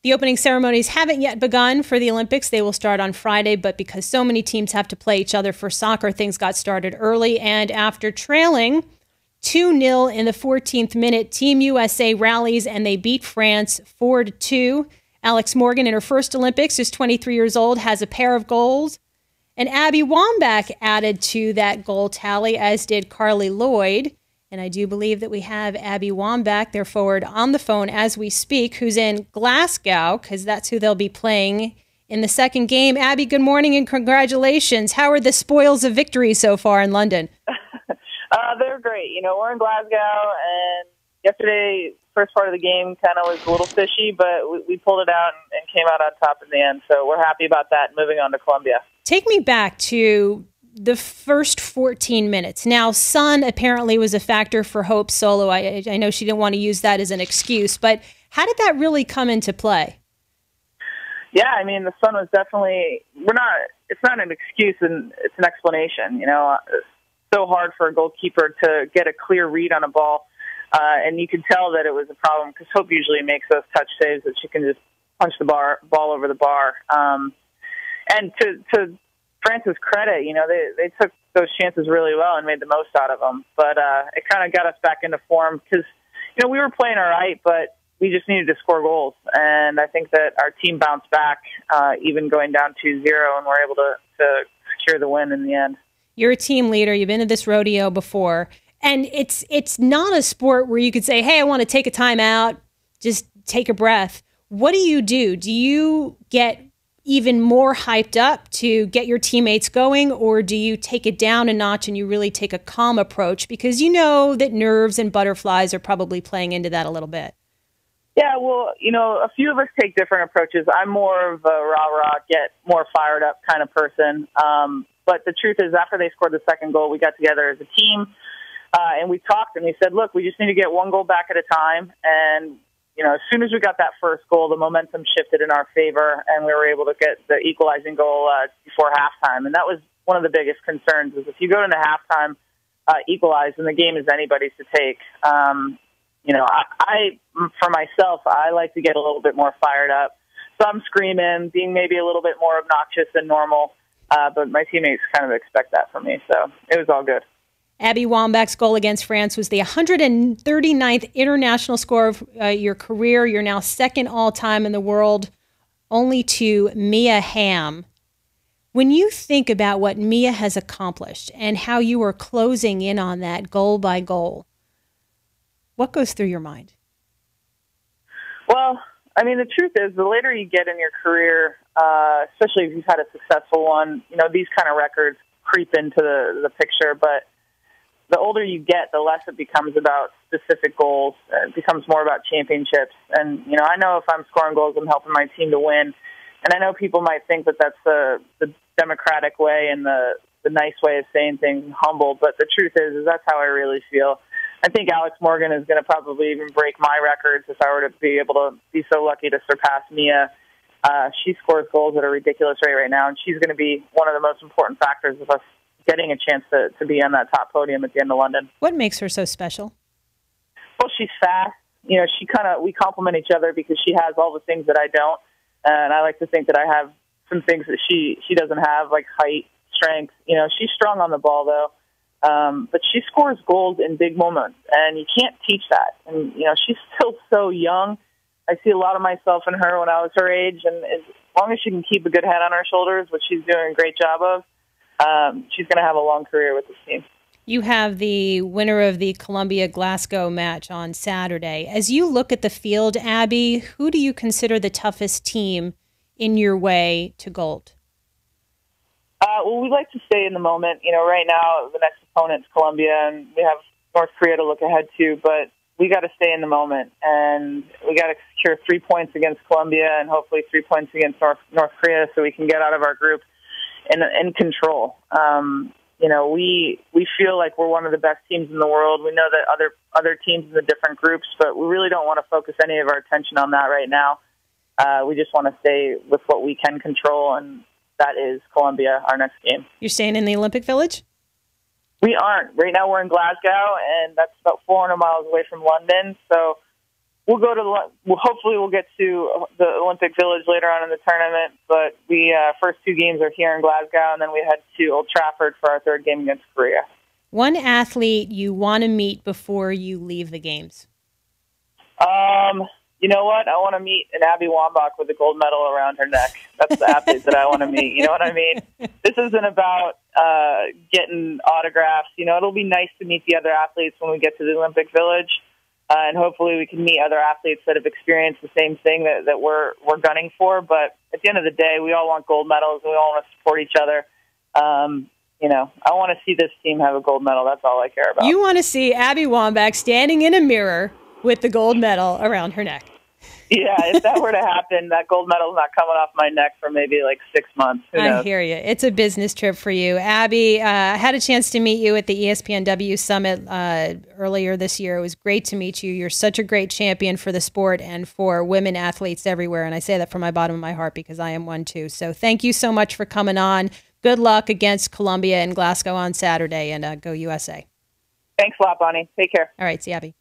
The opening ceremonies haven't yet begun for the Olympics. They will start on Friday, but because so many teams have to play each other for soccer, things got started early. And after trailing 2-0 in the 14th minute, Team USA rallies and they beat France 4-2. Alex Morgan, in her first Olympics, who's 23 years old, has a pair of goals. And Abby Wambach added to that goal tally, as did Carly Lloyd. And I do believe that we have Abby Wambach, their forward, on the phone as we speak, who's in Glasgow, because that's who they'll be playing in the second game. Abby, good morning and congratulations. How are the spoils of victory so far in London? They're great. You know, we're in Glasgow, and yesterday, first part of the game kind of was a little fishy, but we pulled it out and came out on top in the end. So we're happy about that. Moving on to Colombia. Take me back to the first 14 minutes. Now, sun apparently was a factor for Hope Solo. I know she didn't want to use that as an excuse, but how did that really come into play? Yeah, I mean, the sun was definitely, it's not an excuse, and it's an explanation. You know, it's so hard for a goalkeeper to get a clear read on a ball, and you could tell that it was a problem because Hope usually makes those touch saves that she can just punch the ball over the bar. And to France's credit, you know, they took those chances really well and made the most out of them. But it kind of got us back into form because, you know, we were playing all right, but we just needed to score goals. And I think that our team bounced back, even going down 2-0, and we're able to secure the win in the end. You're a team leader. You've been to this rodeo before. And it's not a sport where you could say, hey, I want to take a time out, just take a breath. What do? Do you get even more hyped up to get your teammates going, or do you take it down a notch and you really take a calm approach because you know that nerves and butterflies are probably playing into that a little bit? Yeah, well, you know, a few of us take different approaches. I'm more of a rah-rah, get more fired up kind of person. But the truth is, after they scored the second goal, we got together as a team, and we talked, and we said, look, we just need to get one goal back at a time. And you know, as soon as we got that first goal, the momentum shifted in our favor, and we were able to get the equalizing goal before halftime. And that was one of the biggest concerns, is if you go into halftime equalized, and the game is anybody's to take. You know, I for myself, I like to get a little bit more fired up. So I'm screaming, being maybe a little bit more obnoxious than normal, but my teammates kind of expect that from me, so it was all good. Abby Wambach's goal against France was the 139th international score of your career. You're now second all-time in the world, only to Mia Hamm. When you think about what Mia has accomplished and how you are closing in on that goal by goal, what goes through your mind? Well, I mean, the truth is, the later you get in your career, especially if you've had a successful one, you know, these kind of records creep into the picture, but the older you get, the less it becomes about specific goals. It becomes more about championships. And, you know, I know if I'm scoring goals, I'm helping my team to win. And I know people might think that that's the democratic way and the nice way of saying things, and humble. But the truth is that's how I really feel. I think Alex Morgan is going to probably even break my records if I were to be able to be so lucky to surpass Mia. She scores goals at a ridiculous rate right now, and she's going to be one of the most important factors of us getting a chance to be on that top podium at the end of London. What makes her so special? Well, she's fast. You know, we complement each other because she has all the things that I don't. And I like to think that I have some things that she doesn't have, like height, strength. You know, she's strong on the ball, though. But she scores goals in big moments, and you can't teach that. And, you know, she's still so young. I see a lot of myself in her when I was her age, and as long as she can keep a good head on her shoulders, which she's doing a great job of, she's going to have a long career with this team. You have the winner of the Columbia-Glasgow match on Saturday. As you look at the field, Abby, who do you consider the toughest team in your way to gold? Well, we like to stay in the moment. You know, right now the next opponent's Colombia, and we have North Korea to look ahead to, but we got to stay in the moment, and we got to secure 3 points against Colombia and hopefully 3 points against North Korea so we can get out of our group in control. You know, we feel like we're one of the best teams in the world. We know that other teams in the different groups, but we really don't want to focus any of our attention on that right now. We just want to stay with what we can control, and that is Colombia, our next game. You're staying in the Olympic Village? We aren't. Right now we're in Glasgow, and that's about 400 miles away from London. So go to hopefully we'll get to the Olympic Village later on in the tournament. But we first 2 games are here in Glasgow, and then we head to Old Trafford for our 3rd game against Korea. One athlete you want to meet before you leave the games? You know what? I want to meet an Abby Wambach with a gold medal around her neck. That's the athlete that I want to meet. You know what I mean? This isn't about getting autographs. You know, it'll be nice to meet the other athletes when we get to the Olympic Village, and hopefully we can meet other athletes that have experienced the same thing that we're gunning for. But at the end of the day, we all want gold medals, and we all want to support each other. You know, I want to see this team have a gold medal. That's all I care about. You want to see Abby Wambach standing in a mirror with the gold medal around her neck. Yeah, if that were to happen, that gold medal's not coming off my neck for maybe like 6 months. Who knows? I hear you. It's a business trip for you. Abby, I had a chance to meet you at the ESPNW Summit earlier this year. It was great to meet you. You're such a great champion for the sport and for women athletes everywhere. And I say that from my bottom of my heart because I am one too. So thank you so much for coming on. Good luck against Colombia and Glasgow on Saturday, and go USA. Thanks a lot, Bonnie. Take care. All right, see you, Abby.